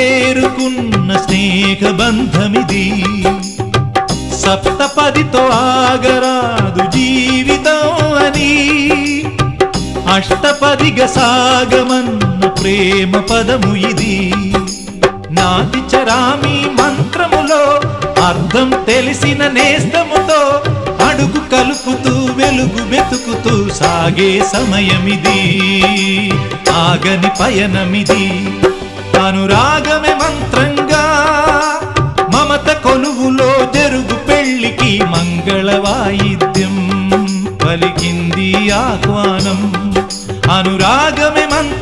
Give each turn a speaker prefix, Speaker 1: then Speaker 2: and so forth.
Speaker 1: చేరుకున్న స్నేహబంధమిది. సప్తపదితో ఆగరాదు జీవితం అని అష్టపదిగా సాగమన్న ప్రేమ పదము ఇది. నాటి చరామి మంత్రములో అర్థం తెలిసిన నేస్తముతో అడుగు కలుపుతూ వెలుగు వెతుకుతూ సాగే సమయమిది. ఆగని పయనమిది. అనురాగమే మంత్రంగా మమత కొలువులో జరుగు పెళ్లికి మంగళ వాయిద్యం పలికింది ఆహ్వానం. అనురాగమే మంత్రం